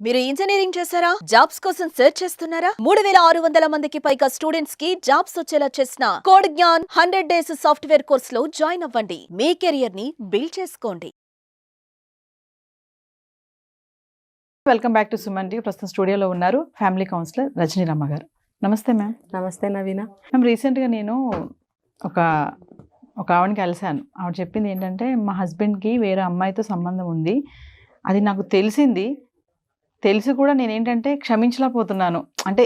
మీరు ఇంజనీరింగ్ చేశారా? జాబ్స్ కోసం సెర్చ్ చేస్తున్నారా? 3600 మందికి పైగా స్టూడెంట్స్ కి జాబ్స్ వచ్చేలా చేసిన code Gyan 100 days software course లో జాయిన్ అవ్వండి. మీ కెరియర్ ని బిల్డ్ చేసుకోండి. Welcome back to Suman TV. ప్రస్తుతం స్టూడియోలో ఉన్నారు ఫ్యామిలీ కౌన్సిలర్ రజనీ రమ్మ గారు. నమస్తే మ్యామ్. నమస్తే నవీన. మ్యామ్, రీసెంట్గా నేను ఒక ఆవిడని కలిశాను. ఆవిడ చెప్పింది ఏంటంటే, మా హస్బెండ్కి వేరే అమ్మాయితో సంబంధం ఉంది, అది నాకు తెలిసి కూడా నేనేంటంటే క్షమించలేకపోతున్నాను. అంటే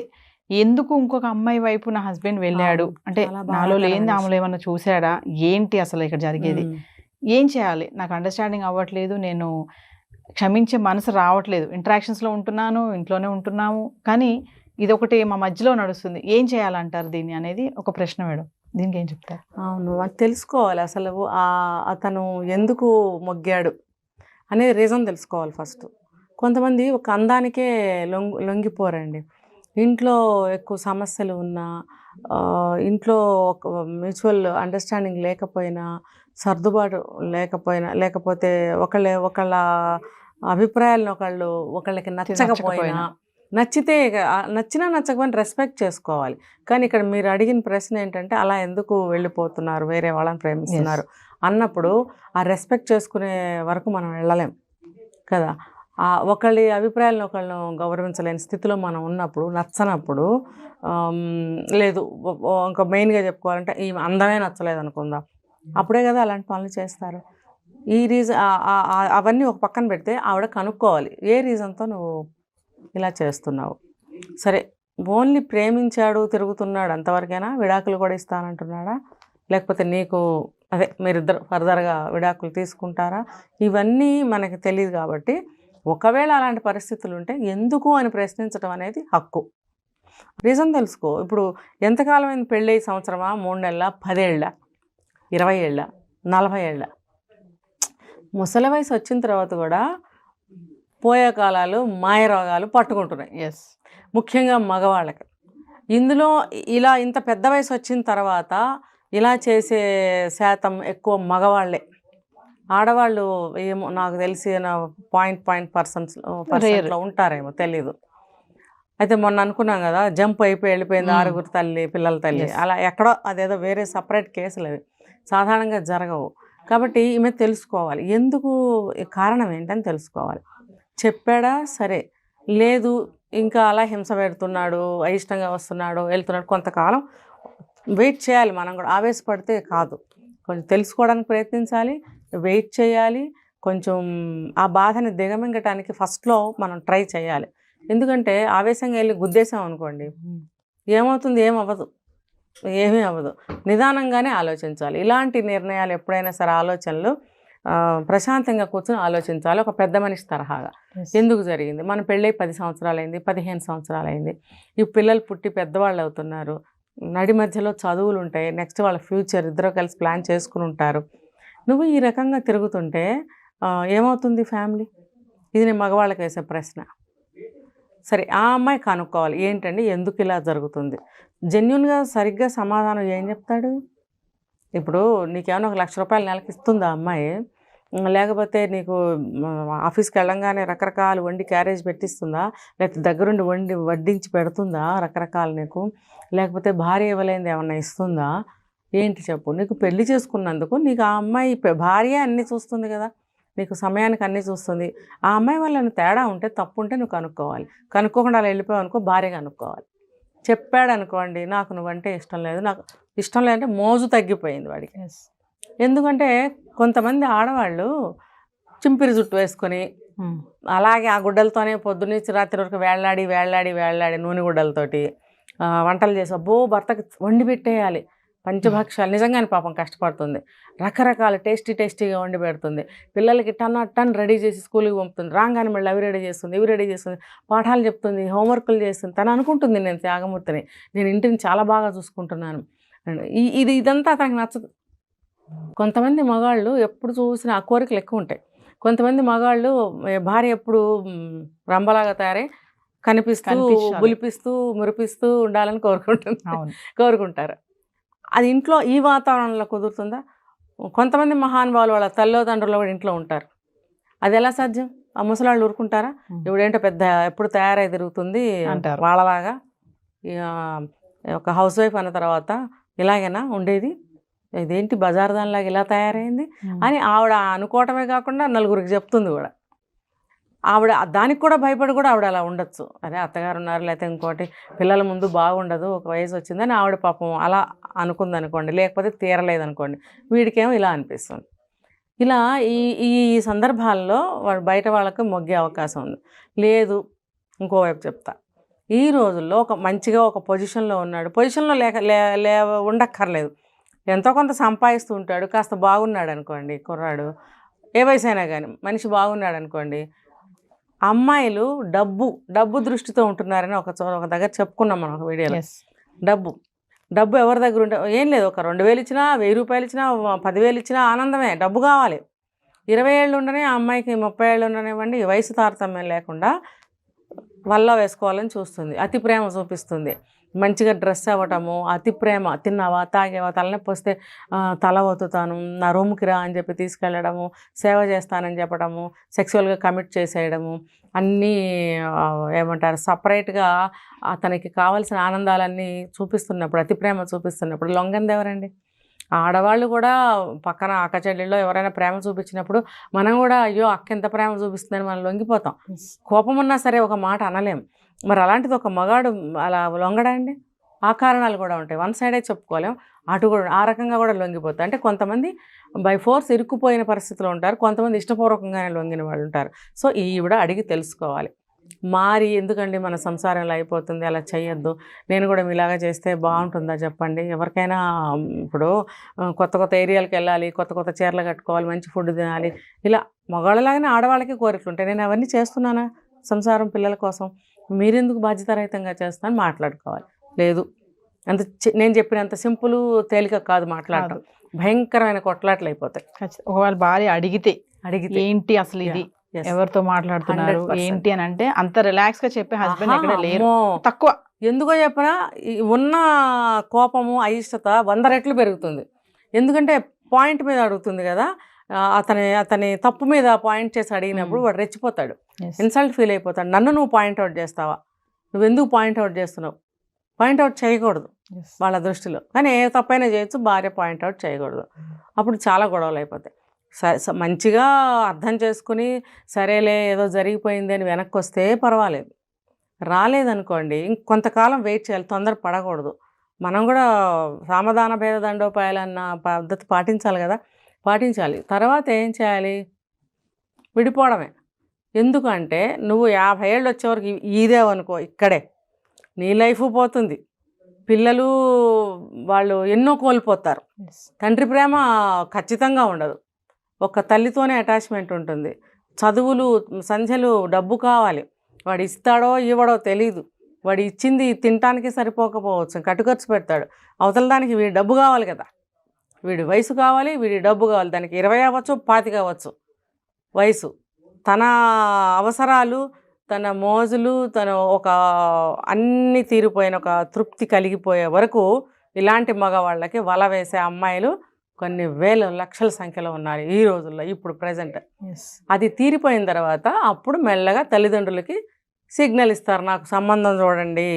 ఎందుకు ఇంకొక అమ్మాయి వైపు నా హస్బెండ్ వెళ్ళాడు, అంటే నాలో లేని ఆమెలో ఏమన్నా చూశాడా, ఏంటి అసలు ఇక్కడ జరిగేది, ఏం చేయాలి, నాకు అండర్స్టాండింగ్ అవ్వట్లేదు, నేను క్షమించే మనసు రావట్లేదు. ఇంటరాక్షన్స్లో ఉంటున్నాను, ఇంట్లోనే ఉంటున్నాము, కానీ ఇది ఒకటి మా మధ్యలో నడుస్తుంది, ఏం చేయాలంటారు దీన్ని అనేది ఒక ప్రశ్న మేడం. దీనికి ఏం చెప్తారు? అవును, అది తెలుసుకోవాలి. అసలు అతను ఎందుకు మొగ్గాడు అనేది రీజన్ తెలుసుకోవాలి ఫస్ట్. కొంతమంది ఒక అందానికే లొంగిపోరండి. ఇంట్లో ఎక్కువ సమస్యలు ఉన్నా, ఇంట్లో ఒక మ్యూచువల్ అండర్స్టాండింగ్ లేకపోయినా, సర్దుబాటు లేకపోతే ఒకళ్ళ అభిప్రాయాలను ఒకళ్ళకి నచ్చకపోయినా, నచ్చినా నచ్చకపోయినా రెస్పెక్ట్ చేసుకోవాలి. కానీ ఇక్కడ మీరు అడిగిన ప్రశ్న ఏంటంటే, అలా ఎందుకు వెళ్ళిపోతున్నారు, వేరే వాళ్ళని ప్రేమిస్తున్నారు అన్నప్పుడు ఆ రెస్పెక్ట్ చేసుకునే వరకు మనం వెళ్ళలేం కదా. ఒకళ్ళ అభిప్రాయాలను ఒకళ్ళను గౌరవించలేని స్థితిలో మనం ఉన్నప్పుడు, నచ్చనప్పుడు, లేదు ఇంకా మెయిన్గా చెప్పుకోవాలంటే ఈ అందమే నచ్చలేదు అనుకుందాం, అప్పుడే కదా అలాంటి పనులు చేస్తారు. ఈ రీజన్ అవన్నీ ఒక పక్కన పెడితే ఆవిడ కనుక్కోవాలి, ఏ రీజన్తో నువ్వు ఇలా చేస్తున్నావు. సరే, ఓన్లీ ప్రేమించాడు, తిరుగుతున్నాడు అంతవరకైనా, విడాకులు కూడా ఇస్తానంటున్నాడా, లేకపోతే నీకు మీరిద్దరు ఫర్దర్గా విడాకులు తీసుకుంటారా, ఇవన్నీ మనకి తెలియదు. కాబట్టి ఒకవేళ అలాంటి పరిస్థితులు ఉంటే ఎందుకు అని ప్రశ్నించడం అనేది హక్కు. రీజన్ తెలుసుకో. ఇప్పుడు ఎంతకాలం అయింది పెళ్ళి? సంవత్సరమా, 3 నెలల, 10 ఏళ్ళ, 20 ఏళ్ళ, 40 ఏళ్ళ? ముసలి వయసు వచ్చిన తర్వాత కూడా పోయే కాలాలు, మాయ రోగాలు పట్టుకుంటున్నాయి. ఎస్, ముఖ్యంగా మగవాళ్ళకి. ఇందులో ఇంత పెద్ద వయసు వచ్చిన తర్వాత ఇలా చేసే శాతం ఎక్కువ మగవాళ్ళే. ఆడవాళ్ళు ఏమో నాకు తెలిసి పర్సెంట్లో ఉంటారేమో, తెలీదు. అయితే మొన్న అనుకున్నాం కదా, జంప్ అయిపోయి వెళ్ళిపోయింది 6 పిల్లల తల్లి, అలా ఎక్కడో అదేదో వేరే సపరేట్ కేసులు అవి సాధారణంగా జరగవు. కాబట్టి ఈమె తెలుసుకోవాలి, ఎందుకు, కారణం ఏంటని తెలుసుకోవాలి. చెప్పాడా, సరే, లేదు ఇంకా అలా హింస పెడుతున్నాడు, అయిష్టంగా వస్తున్నాడు, వెళ్తున్నాడు, కొంతకాలం వెయిట్ చేయాలి. మనం కూడా ఆవేశపడితే కాదు, కొంచెం తెలుసుకోవడానికి ప్రయత్నించాలి, వెయిట్ చేయాలి. కొంచెం ఆ బాధని దిగమింగటానికి ఫస్ట్లో మనం ట్రై చేయాలి. ఎందుకంటే ఆవేశంగా వెళ్ళి గుద్దేశాం అనుకోండి, ఏమవుతుంది, ఏమీ అవ్వదు. నిదానంగానే ఆలోచించాలి. ఇలాంటి నిర్ణయాలు ఎప్పుడైనా సరే, ఆలోచనలు ప్రశాంతంగా కూర్చొని ఆలోచించాలి, ఒక పెద్ద మనిషి తరహాగా. ఎందుకు జరిగింది, మన పెళ్ళై 10 సంవత్సరాలు అయింది, 15 సంవత్సరాలు అయింది, ఈ పిల్లలు పుట్టి పెద్దవాళ్ళు అవుతున్నారు, నడి మధ్యలో చదువులు ఉంటాయి, నెక్స్ట్ వాళ్ళ ఫ్యూచర్ ఇద్దరు కలిసి ప్లాన్ చేసుకుని ఉంటారు. నువ్వు ఈ రకంగా తిరుగుతుంటే ఏమవుతుంది ఫ్యామిలీ? ఇది నేను మగవాళ్ళకి వేసే ప్రశ్న. సరే, ఆ అమ్మాయి కనుక్కోవాలి, ఏంటండి ఎందుకు ఇలా జరుగుతుంది. జెన్యున్గా సరిగ్గా సమాధానం ఏం చెప్తాడు? ఇప్పుడు నీకేమైనా 1 లక్ష రూపాయలు నెలకి ఇస్తుందా అమ్మాయి, లేకపోతే నీకు ఆఫీస్కి వెళ్ళంగానే రకరకాలు వండి క్యారేజ్ పెట్టిస్తుందా, లేకపోతే దగ్గరుండి వడ్డించి పెడుతుందా రకరకాలు నీకు, లేకపోతే భార్య ఇవ్వలేనిది ఏమన్నా ఇస్తుందా, ఏంటి చెప్పు. నీకు పెళ్లి చేసుకున్నందుకు నీకు ఆ అమ్మాయి భార్య అన్నీ చూస్తుంది కదా, నీకు సమయానికి అన్నీ చూస్తుంది. ఆ అమ్మాయి వల్ల తేడా ఉంటే, తప్పు ఉంటే నువ్వు కనుక్కోవాలి. కనుక్కోకుండా అలా వెళ్ళిపోయావు అనుకో, భార్య కనుక్కోవాలి. చెప్పాడు అనుకోండి, నాకు నువ్వంటే ఇష్టం లేదు, నాకు ఇష్టం లేదంటే మోజు తగ్గిపోయింది వాడికి. ఎందుకంటే కొంతమంది ఆడవాళ్ళు చింపిరి జుట్టు వేసుకొని అలాగే ఆ గుడ్డలతోనే పొద్దున్నుంచి రాత్రి వరకు వేళ్లాడి నూనె గుడ్డలతోటి వంటలు చేసి, అబ్బో భర్తకి వండి పెట్టేయాలి, పంచభక్షాలు. నిజంగానే పాపం కష్టపడుతుంది, రకరకాల టేస్టీగా వండి పెడుతుంది, పిల్లలకి టన్ రెడీ చేసి స్కూల్కి పంపుతుంది, రాగానే మళ్ళీ ఇవి రెడీ చేస్తుంది, పాఠాలు చెప్తుంది, హోంవర్కులు చేస్తుంది. తను అనుకుంటుంది, నేను త్యాగమూర్తిని, నేను ఇంటిని చాలా బాగా చూసుకుంటున్నాను. ఇదంతా తనకు నచ్చదు. కొంతమంది మగాళ్ళు ఎప్పుడు చూసినా ఆ కోరికలు ఎక్కువ ఉంటాయి. కొంతమంది మగాళ్ళు భార్య ఎప్పుడు రంబలాగా తయారై కనిపిస్తూ, బులిపిస్తూ, మురిపిస్తూ ఉండాలని కోరుకుంటారు. అది ఇంట్లో ఈ వాతావరణంలో కుదురుతుందా? కొంతమంది మహానుభావులు వాళ్ళ తల్లిదండ్రులు కూడా ఇంట్లో ఉంటారు, అది ఎలా సాధ్యం? ఆ ముసలాళ్ళు ఊరుకుంటారా? ఇవిడేంటో పెద్ద ఎప్పుడు తయారై తిరుగుతుంది అంటారు. వాళ్ళలాగా, ఇక ఒక హౌస్ వైఫ్ అన్న తర్వాత ఇలాగేనా ఉండేది, ఇదేంటి బజార్ దానిలాగా ఇలా తయారైంది అని ఆవిడ అనుకోవటమే కాకుండా నలుగురికి చెప్తుంది కూడా. ఆవిడ దానికి కూడా భయపడి కూడా ఆవిడ అలా ఉండొచ్చు. అదే అత్తగారు ఉన్నారు, లేకపోతే ఇంకోటి పిల్లల ముందు బాగుండదు, ఒక వయసు వచ్చిందని ఆవిడ పాపం అలా అనుకుంది అనుకోండి, లేకపోతే తీరలేదు అనుకోండి, వీడికేమో ఇలా అనిపిస్తుంది. ఇలా ఈ ఈ సందర్భాల్లో వాడు బయట వాళ్ళకి మొగ్గే అవకాశం ఉంది. లేదు, ఇంకోవైపు చెప్తా, ఈ రోజుల్లో ఒక మంచిగా ఒక పొజిషన్లో ఉన్నాడు, పొజిషన్లో ఉండక్కర్లేదు, ఎంతో కొంత సంపాదిస్తూ ఉంటాడు, కాస్త బాగున్నాడు అనుకోండి కుర్రాడు, ఏ వయసు అయినా కానీ మనిషి బాగున్నాడు అనుకోండి, అమ్మాయిలు డబ్బు దృష్టితో ఉంటున్నారని ఒక దగ్గర చెప్పుకున్నాం మనం ఒక వీడియోలో. డబ్బు ఎవరి దగ్గర ఉంటే ఏం లేదు, ఒక 2000 ఇచ్చినా, 1000 రూపాయలు ఇచ్చినా, 10,000 ఇచ్చినా ఆనందమే, డబ్బు కావాలి. 20 ఏళ్ళు ఉండనే ఆ అమ్మాయికి 30 ఏళ్ళు ఉండనివ్వండి, వయసు తారతమ్యం లేకుండా వల్ల వేసుకోవాలని చూస్తుంది, అతి ప్రేమ చూపిస్తుంది, మంచిగా డ్రెస్ అవ్వటము, అతి ప్రేమ, తిన్నావా తాగేవా, తలనొప్పి వస్తే తల ఒత్తుతాను, నా రూమ్కి రా అని చెప్పి తీసుకెళ్ళడము, సేవ చేస్తానని చెప్పడము, సెక్సువల్గా కమిట్ చేసేయడము, అన్నీ ఏమంటారు సపరేట్గా అతనికి కావాల్సిన ఆనందాలన్నీ చూపిస్తున్నప్పుడు, అతి ప్రేమ చూపిస్తున్నప్పుడు లొంగంది ఎవరండి? ఆడవాళ్ళు కూడా పక్కన అక్క చెల్లెల్లో ఎవరైనా ప్రేమ చూపించినప్పుడు మనం కూడా అయ్యో అక్క ఎంత ప్రేమ చూపిస్తుందని మనం లొంగిపోతాం. కోపం ఉన్నా సరే ఒక మాట అనలేం. మరి అలాంటిది ఒక మగాడు అలా లొంగడా అండి? ఆ కారణాలు కూడా ఉంటాయి, వన్ సైడే చెప్పుకోలేం, అటు కూడా ఆ రకంగా కూడా లొంగిపోతాయి. అంటే కొంతమంది బై ఫోర్స్ ఇరుక్కుపోయిన పరిస్థితిలో ఉంటారు, కొంతమంది ఇష్టపూర్వకంగానే లొంగిన వాళ్ళు ఉంటారు. సో ఈవిడ అడిగి తెలుసుకోవాలి, మారి ఎందుకండి మన సంసారంలో అయిపోతుంది, అలా చేయొద్దు, నేను కూడా మీలాగా చేస్తే బాగుంటుందా చెప్పండి. ఎవరికైనా ఇప్పుడు కొత్త ఏరియాలకు వెళ్ళాలి, కొత్త చీరలు కట్టుకోవాలి, మంచి ఫుడ్ తినాలి, ఇలా మగవాళ్ళలాగానే ఆడవాళ్ళకి కోరికలు ఉంటాయి. నేను అవన్నీ చేస్తున్నానా సంసారం పిల్లల కోసం? మీరెందుకు బాధ్యతారహితంగా చేస్తానని మాట్లాడుకోవాలి. లేదు, అంత నేను చెప్పినంత సింపుల్ తేలిక కాదు మాట్లాడటం, భయంకరమైన కొట్లాట్లు అయిపోతాయి. ఒకవేళ భార్య అడిగితే ఏంటి అసలు ఇది, ఎవరితో మాట్లాడుతున్నారు ఏంటి అని అంటే అంత రిలాక్స్ గా చెప్పే హస్బెండ్ ఎక్కడ లేరు, తక్కువ. ఎందుకో చెప్పనా, ఉన్న కోపము అయిష్టత 100 రెట్లు పెరుగుతుంది. ఎందుకంటే పాయింట్ మీద అడుగుతుంది కదా, అతని తప్పు మీద పాయింట్ చేసి అడిగినప్పుడు వాడు రెచ్చిపోతాడు, ఇన్సల్ట్ ఫీల్ అయిపోతాడు. నన్ను నువ్వు పాయింట్అవుట్ చేస్తావా, నువ్వెందుకు పాయింట్అవుట్ చేస్తున్నావు? పాయింట్అవుట్ చేయకూడదు వాళ్ళ దృష్టిలో, కానీ ఏ తప్పైనా చేయొచ్చు, భార్య పాయింట్అవుట్ చేయకూడదు. అప్పుడు చాలా గొడవలు అయిపోతాయి. మంచిగా అర్థం చేసుకుని సరేలే ఏదో జరిగిపోయింది అని వెనక్కి వస్తే పర్వాలేదు, రాలేదనుకోండి ఇంకొంతకాలం వెయిట్ చేయాలి, తొందర పడకూడదు. మనం కూడా సామధాన భేద దండోపాయాలన్న పద్ధతి పాటించాలి కదా, పాటించాలి. తర్వాత ఏం చేయాలి? విడిపోవడమే. ఎందుకంటే నువ్వు 50 ఏళ్ళు వచ్చేవరకు ఇదేవనుకో, ఇక్కడే నీ లైఫ్ పోతుంది, పిల్లలు వాళ్ళు ఎన్నో కోల్పోతారు, తండ్రి ప్రేమ ఖచ్చితంగా ఉండదు, ఒక తల్లితోనే అటాచ్మెంట్ ఉంటుంది, చదువులు సంధ్యలు, డబ్బు కావాలి, వాడు ఇస్తాడో ఇవ్వడో తెలీదు, వాడు ఇచ్చింది తినటానికి సరిపోకపోవచ్చు, కట్టుఖర్చు పెడతాడు, అవతల దానికి వీడి డబ్బు కావాలి కదా, వీడి వయసు కావాలి, వీడి డబ్బు కావాలి, దానికి 20 అవ్వచ్చు 25 అవ్వచ్చు వయసు, తన అవసరాలు, తన మోజులు, తన ఒక అన్నీ తీరిపోయిన ఒక తృప్తి కలిగిపోయే వరకు ఇలాంటి మగవాళ్ళకి వల వేసే అమ్మాయిలు కొన్ని వేల లక్షల సంఖ్యలో ఉన్నారు ఈ రోజుల్లో, ఇప్పుడు ప్రజెంట్. అది తీరిపోయిన తర్వాత అప్పుడు మెల్లగా తల్లిదండ్రులకి సిగ్నల్ ఇస్తారు, నాకు సంబంధం చూడండి,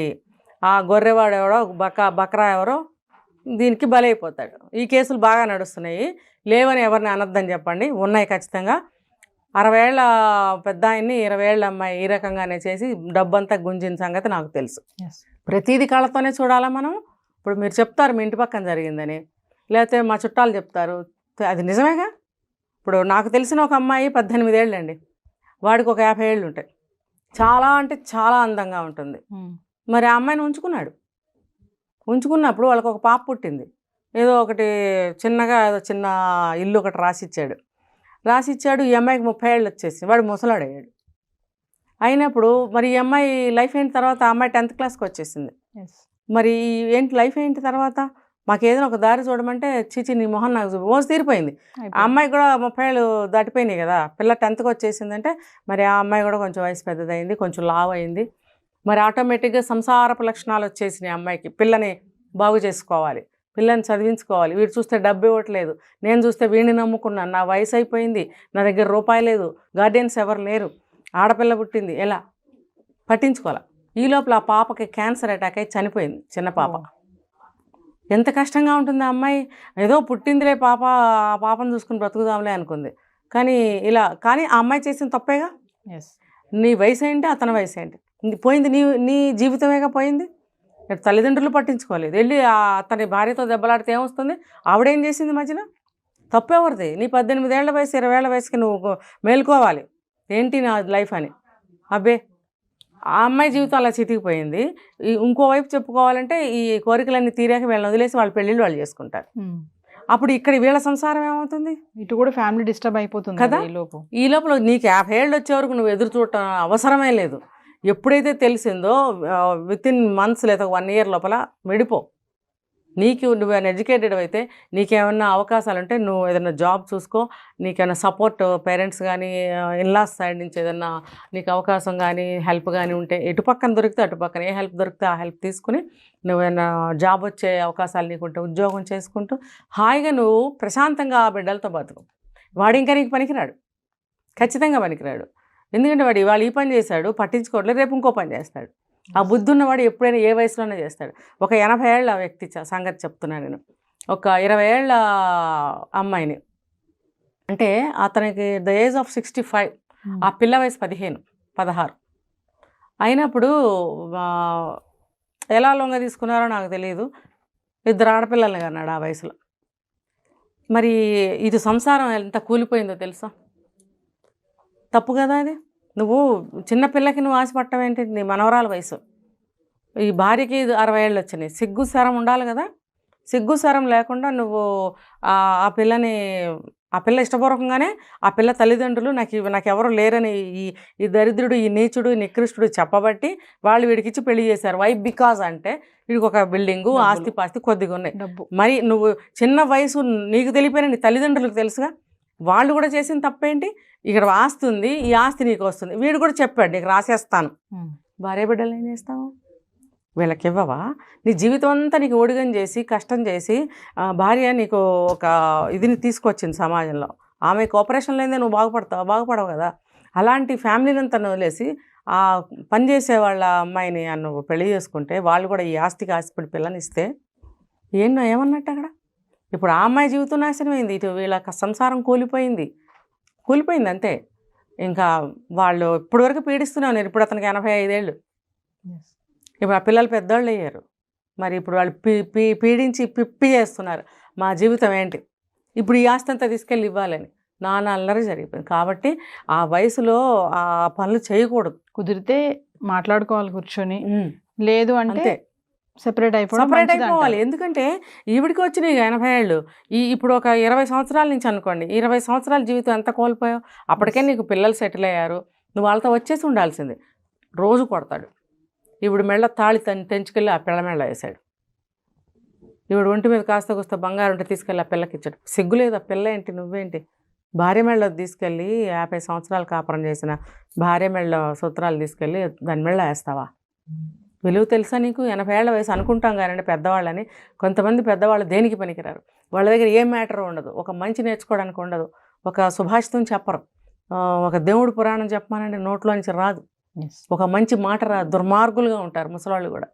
ఆ గొర్రెవాడు ఎవడో బక్రా ఎవరో దీనికి బలైపోతాడు. ఈ కేసులు బాగా నడుస్తున్నాయి, లేవని ఎవరిని అనొద్దని చెప్పండి, ఉన్నాయి ఖచ్చితంగా. 60 ఏళ్ళ పెద్ద ఆయన్ని 20 ఏళ్ళ అమ్మాయి ఈ రకంగానే చేసి డబ్బంతా గుంజిన సంగతి నాకు తెలుసు. ప్రతిదీ కళ్ళతోనే చూడాలా మనం. ఇప్పుడు మీరు చెప్తారు మీ ఇంటి పక్కన జరిగిందని, లేకపోతే మా చుట్టాలు చెప్తారు, అది నిజమేగా. ఇప్పుడు నాకు తెలిసిన ఒక అమ్మాయి 18 ఏళ్ళండి, వాడికి ఒక 50 ఏళ్ళు ఉంటాయి, చాలా అంటే చాలా అందంగా ఉంటుంది. మరి ఆ అమ్మాయిని ఉంచుకున్నప్పుడు వాళ్ళకి ఒక పాప పుట్టింది, ఏదో ఒకటి చిన్నగా ఏదో చిన్న ఇల్లు ఒకటి రాసిచ్చాడు. ఈ అమ్మాయికి 30 ఏళ్ళు వచ్చేసి వాడు ముసలాడయ్యాడు. అయినప్పుడు మరి ఈ అమ్మాయి లైఫ్ ఏంటి తర్వాత? ఆ అమ్మాయి 10th క్లాస్కి వచ్చేసింది. మరి ఏంటి లైఫ్ ఏంటి తర్వాత? మాకు ఏదైనా ఒక దారి చూడమంటే చీచి నీ మొహం నాకు మోసి తీరిపోయింది. ఆ అమ్మాయి కూడా 30 ఏళ్ళు దాటిపోయినాయి కదా, పిల్ల 10th వచ్చేసిందంటే మరి ఆ అమ్మాయి కూడా కొంచెం వయసు పెద్దదైంది, కొంచెం లావ్ అయింది. మరి ఆటోమేటిక్గా సంసారపు లక్షణాలు వచ్చేసినాయి అమ్మాయికి. పిల్లని బాగు చేసుకోవాలి, పిల్లని చదివించుకోవాలి, వీడు చూస్తే డబ్బు ఇవ్వట్లేదు, నేను చూస్తే వీడిని నమ్ముకున్నాను, నా వయసు అయిపోయింది, నా దగ్గర రూపాయి లేదు, గార్డియన్స్ ఎవరు లేరు, ఆడపిల్ల పుట్టింది, ఎలా పట్టించుకోవాలి. ఈ లోపల ఆ పాపకి క్యాన్సర్ అటాక్ అయి చనిపోయింది, చిన్న పాప. ఎంత కష్టంగా ఉంటుంది ఆ అమ్మాయి. ఏదో పుట్టిందిలే పాప, ఆ పాపను చూసుకుని బ్రతుకుదాంలే అనుకుంది. కానీ కానీ ఆ అమ్మాయి చేసిన తప్పేగా. నీ వయసు ఏంటి, అతని వయసు ఏంటి, పోయింది నీ జీవితమేగా పోయింది. తల్లిదండ్రులు పట్టించుకోలేదు, వెళ్ళి అతని భార్యతో దెబ్బలాడితే ఏమొస్తుంది? ఆవిడేం చేసింది మధ్యలో? తప్పెవరిది? నీ 18 ఏళ్ల వయసు 20 ఏళ్ల వయసుకి నువ్వు మేలుకోవాలి, ఏంటి నా లైఫ్ అని. అబ్బే, ఆ అమ్మాయి జీవితం అలా చితికిపోయింది. ఇంకోవైపు చెప్పుకోవాలంటే ఈ కోరికలన్నీ తీరాక వీళ్ళని వదిలేసి వాళ్ళ పెళ్ళిళ్ళు వాళ్ళు చేసుకుంటారు. అప్పుడు ఇక్కడ వీళ్ళ సంసారం ఏమవుతుంది? ఇటు కూడా ఫ్యామిలీ డిస్టర్బ్ అయిపోతుంది కదా. ఈ లోపల నీకు 50 ఏళ్ళు వచ్చే వరకు నువ్వు ఎదురు చూడటం అవసరమే లేదు. ఎప్పుడైతే తెలిసిందో వితిన్ మంత్స్ లేదా 1 ఇయర్ లోపల విడిపో. నువ్వు ఎడ్యుకేటెడ్ అయితే నీకేమన్నా అవకాశాలు ఉంటే నువ్వు ఏదైనా జాబ్ చూసుకో. నీకేమైనా సపోర్ట్ పేరెంట్స్ కానీ ఇన్లాస్ సైడ్ నుంచి ఏదన్నా నీకు అవకాశం కానీ హెల్ప్ కానీ ఉంటే, ఎటు పక్కన దొరికితే అటు పక్కన ఏ హెల్ప్ దొరికితే ఆ హెల్ప్ తీసుకుని నువ్వేమైనా జాబ్ వచ్చే అవకాశాలు నీకుంటే ఉద్యోగం చేసుకుంటూ హాయిగా నువ్వు ప్రశాంతంగా ఆ బిడ్డలతో బతుకు. వాడు ఇంకా నీకు పనికిరాడు, ఖచ్చితంగా పనికిరాడు. ఎందుకంటే వాడు ఇవాళ ఈ పని చేశాడు, పట్టించుకోవట్లేదు, రేపు ఇంకో పని చేస్తాడు. ఆ బుద్ధి ఉన్నవాడు ఎప్పుడైనా ఏ వయసులోనే చేస్తాడు. ఒక 80 ఏళ్ల వ్యక్తి సంగతి చెప్తున్నాను నేను. ఒక 20 ఏళ్ల అమ్మాయిని, అంటే అతనికి ద ఏజ్ ఆఫ్ 65, ఆ పిల్ల వయసు 15-16 అయినప్పుడు ఎలా లొంగ తీసుకున్నారో నాకు తెలియదు. 2 ఆడపిల్లల్ని కన్నాడు ఆ వయసులో. మరి ఇది సంసారం ఎంత కూలిపోయిందో తెలుసా? తప్పు కదా అది. నువ్వు చిన్నపిల్లకి నువ్వు ఆశపడటం ఏంటి? నీ మనవరాల వయసు. ఈ భార్యకి 60 ఏళ్ళు వచ్చినాయి. సిగ్గు శరం ఉండాలి కదా. సిగ్గు శరం లేకుండా నువ్వు ఆ పిల్ల ఇష్టపూర్వకంగానే ఆ పిల్ల తల్లిదండ్రులు నాకెవరు లేరని ఈ దరిద్రుడు, ఈ నీచుడు, ఈ నికృష్టుడు చెప్పబట్టి వాళ్ళు వీడికిచ్చి పెళ్లి చేశారు. వై? బికాజ్ అంటే వీడికి ఒక బిల్డింగు, ఆస్తి పాస్తి కొద్దిగా ఉన్నాయి. మరి నువ్వు చిన్న వయసు నీకు తెలిపోయినా నీ తల్లిదండ్రులకు తెలుసుగా. వాళ్ళు కూడా చేసిన తప్పేంటి? ఇక్కడ ఆస్తి ఉంది, ఈ ఆస్తి నీకు వస్తుంది, వీడు కూడా చెప్పాడు నీకు రాసేస్తాను. భార్య బిడ్డలు ఏం చేస్తావు? వీళ్ళకి ఇవ్వవా? నీ జీవితం అంతా నీకు ఒడిగం చేసి కష్టం చేసి భార్య నీకు ఒక ఇదిని తీసుకొచ్చింది సమాజంలో. ఆమె కోఆపరేషన్ లేదే నువ్వు బాగుపడవు కదా. అలాంటి ఫ్యామిలీని అంతా వదిలేసి ఆ పనిచేసే వాళ్ళ అమ్మాయిని నువ్వు పెళ్లి చేసుకుంటే వాళ్ళు కూడా ఈ ఆస్తికి ఆస్తిపడి పిల్లని ఇస్తే ఏమన్నట్టు అక్కడ? ఇప్పుడు ఆ అమ్మాయి జీవితం నాశనమైంది, ఇటు వీళ్ళ సంసారం కూలిపోయింది అంతే. ఇంకా వాళ్ళు ఇప్పటివరకు పీడిస్తూనే ఉన్నారు. ఇప్పుడు అతనికి 85 ఏళ్ళు. ఇప్పుడు ఆ పిల్లలు పెద్దవాళ్ళు అయ్యారు. మరి ఇప్పుడు వాళ్ళు పీడించి పిప్పి చేస్తున్నారు. మా జీవితం ఏంటి? ఇప్పుడు ఈ ఆస్తి అంతా తీసుకెళ్ళి ఇవ్వాలని నాన్న అల్లరి జరిగిపోయింది. కాబట్టి ఆ వయసులో ఆ పనులు చేయకూడదు. కుదిరితే మాట్లాడుకోవాలి కూర్చొని, లేదు అంటే సెపరేట్ అయిపోవాలి. ఎందుకంటే ఈవిడికి వచ్చినాయి 80 ఏళ్ళు. ఇప్పుడు ఒక 20 సంవత్సరాల నుంచి అనుకోండి, 20 సంవత్సరాల జీవితం ఎంత కోల్పోయావు. అప్పటికే నీకు పిల్లలు సెటిల్ అయ్యారు, నువ్వు వాళ్ళతో వచ్చేసి ఉండాల్సింది. రోజు కొడతాడు. ఇప్పుడు మెళ్ళ తాళి తెంచుకెళ్ళి ఆ పిల్ల మెళ్ళ వేసాడు. ఇప్పుడు ఒంటి మీద కాస్త కూస్త బంగారు ఉంటే తీసుకెళ్ళి ఆ పిల్లకి ఇచ్చాడు. సిగ్గులేదు ఆ పిల్ల ఏంటి, నువ్వేంటి? భార్య మెళ్ళ తీసుకెళ్ళి 50 సంవత్సరాలు కాపురం చేసిన భార్య మెళ్ళ సూత్రాలు తీసుకెళ్ళి దాని మెళ్ళ వేస్తావా? విలువ తెలుసా నీకు? 80 ఏళ్ల వయసు అనుకుంటాం కానీ పెద్దవాళ్ళని. కొంతమంది పెద్దవాళ్ళు దేనికి పనికిరారు. వాళ్ళ దగ్గర ఏ మ్యాటర్ ఉండదు, ఒక మంచి నేర్చుకోవడానికి ఉండదు, ఒక సుభాషితం చెప్పరు, ఒక దేవుడు పురాణం చెప్పమానంటే నోట్లో నుంచి రాదు, ఒక మంచి మాట రాదు. దుర్మార్గులుగా ఉంటారు ముసలాళ్ళు కూడా.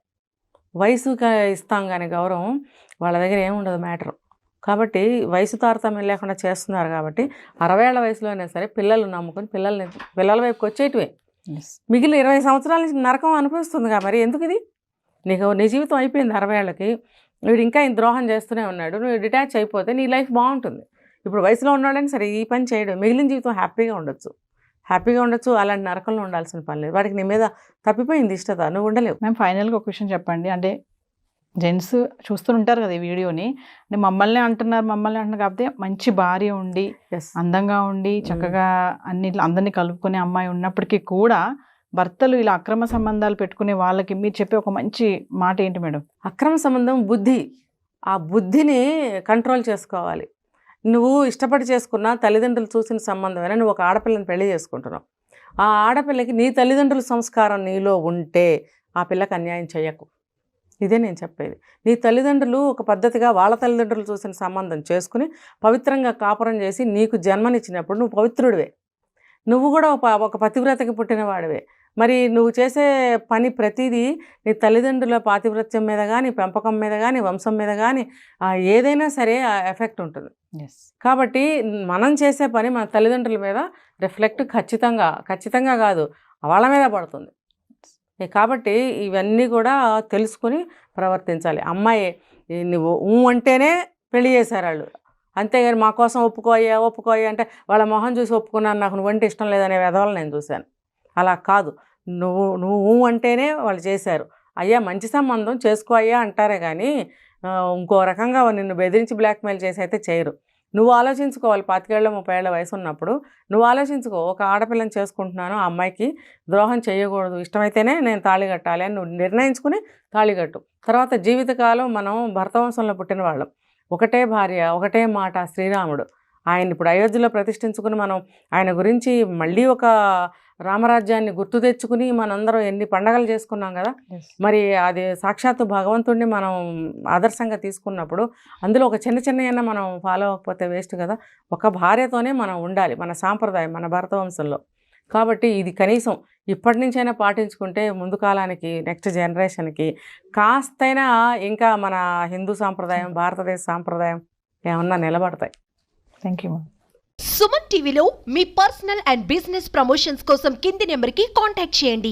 వయసుగా ఇస్తాం కానీ గౌరవం, వాళ్ళ దగ్గర ఏముండదు మ్యాటర్. కాబట్టి వయసు తారతమ్యం లేకుండా చేస్తున్నారు. కాబట్టి 60 ఏళ్ల వయసులోనే సరే పిల్లలు నమ్ముకొని పిల్లల వైపుకి వచ్చేటివే. మిగిలిన 20 సంవత్సరాల నుంచి నరకం అనిపిస్తుందిగా. మరి ఎందుకు ఇది? నీ జీవితం అయిపోయింది 60 ఏళ్ళకి. వీడు ఇంకా ఈ ద్రోహం చేస్తూనే ఉన్నాడు. నువ్వు డిటాచ్ అయిపోతే నీ లైఫ్ బాగుంటుంది. ఇప్పుడు వయసులో ఉన్నాడని సరే ఈ పని చేయడం, మిగిలిన జీవితం హ్యాపీగా ఉండొచ్చు. అలాంటి నరకంలో ఉండాల్సిన పని లేదు. వాడికి నీ మీద తప్పిపోయింది ఇష్టత, నువ్వు ఉండలేవు. మేము ఫైనల్గా ఒక విషయం చెప్పండి. అంటే జెంట్స్ చూస్తుంటారు కదా ఈ వీడియోని, అంటే మమ్మల్ని అంటున్నారు కాకపోతే మంచి భార్య ఉండి అందంగా ఉండి చక్కగా అందరినీ కలుపుకునే అమ్మాయి ఉన్నప్పటికీ కూడా భర్తలు ఇలా అక్రమ సంబంధాలు పెట్టుకునే వాళ్ళకి మీరు చెప్పే ఒక మంచి మాట ఏంటి మేడం? అక్రమ సంబంధం బుద్ధి. ఆ బుద్ధిని కంట్రోల్ చేసుకోవాలి. నువ్వు ఇష్టపడి చేసుకున్న తల్లిదండ్రులు చూసిన సంబంధమైనా నువ్వు ఒక ఆడపిల్లని పెళ్లి చేసుకుంటున్నావు. ఆ ఆడపిల్లకి నీ తల్లిదండ్రుల సంస్కారం నీలో ఉంటే ఆ పిల్లకి అన్యాయం చేయకు. ఇదే నేను చెప్పేది. నీ తల్లిదండ్రులు ఒక పద్ధతిగా వాళ్ళ తల్లిదండ్రులు చూసిన సంబంధం చేసుకుని పవిత్రంగా కాపురం చేసి నీకు జన్మనిచ్చినప్పుడు నువ్వు పవిత్రుడివే. నువ్వు కూడా ఒక పతివ్రతకి పుట్టిన వాడివే. మరి నువ్వు చేసే పని ప్రతిదీ నీ తల్లిదండ్రుల పాతివ్రత్యం మీద కానీ, పెంపకం మీద కానీ, వంశం మీద కానీ ఏదైనా సరే ఆ ఎఫెక్ట్ ఉంటుంది. ఎస్. కాబట్టి మనం చేసే పని మన తల్లిదండ్రుల మీద రిఫ్లెక్ట్ ఖచ్చితంగా కాదు, వాళ్ళ మీద పడుతుంది. కాబట్టి ఇవన్నీ కూడా తెలుసుకుని ప్రవర్తించాలి. అమ్మాయి నువ్వు అంటేనే పెళ్లి చేశారు వాళ్ళు, అంతేగాని మా కోసం ఒప్పుకోయ్యా అంటే వాళ్ళ మొహం చూసి ఒప్పుకున్నాను, నాకు నువ్వంటే ఇష్టం లేదనే విధవలు నేను చూశాను. అలా కాదు, నువ్వు అంటేనే వాళ్ళు చేశారు. అయ్యా మంచి సంబంధం చేసుకో అయ్యా అంటారే కానీ ఇంకో రకంగా నిన్ను బెదిరించి బ్లాక్మెయిల్ చేసి అయితే చేయరు. నువ్వు ఆలోచించుకోవాలి. 25 ఏళ్ళ 30 ఏళ్ళ వయసు ఉన్నప్పుడు నువ్వు ఆలోచించుకో, ఒక ఆడపిల్లని చేసుకుంటున్నాను, ఆ అమ్మాయికి ద్రోహం చేయకూడదు, ఇష్టమైతేనే నేను తాళి కట్టాలి అని నువ్వు నిర్ణయించుకుని తాళి కట్టు. తర్వాత జీవితకాలం మనం భరతవంశంలో పుట్టిన వాళ్ళం, ఒకటే భార్య ఒకటే మాట శ్రీరాముడు. ఆయన ఇప్పుడు అయోధ్యలో ప్రతిష్ఠించుకుని మనం ఆయన గురించి మళ్ళీ ఒక రామరాజ్యాన్ని గుర్తు తెచ్చుకుని మనందరం ఎన్ని పండగలు చేసుకున్నాం కదా. మరి అది సాక్షాత్తు భగవంతుడిని మనం ఆదర్శంగా తీసుకున్నప్పుడు అందులో ఒక చిన్న మనం ఫాలో అవ్వకపోతే వేస్ట్ కదా. ఒక భార్యతోనే మనం ఉండాలి, మన సాంప్రదాయం, మన భరతవంశంలో. కాబట్టి ఇది కనీసం ఇప్పటి నుంచైనా పాటించుకుంటే ముందు కాలానికి, నెక్స్ట్ జనరేషన్కి కాస్తైనా ఇంకా మన హిందూ సాంప్రదాయం, భారతదేశ సాంప్రదాయం ఏమన్నా నిలబడతాయి. Thank you. సుమన్ టీవీలో మీ పర్సనల్ అండ్ బిజినెస్ ప్రమోషన్స్ కోసం కింది నెంబర్కి కాంటాక్ట్ చేయండి.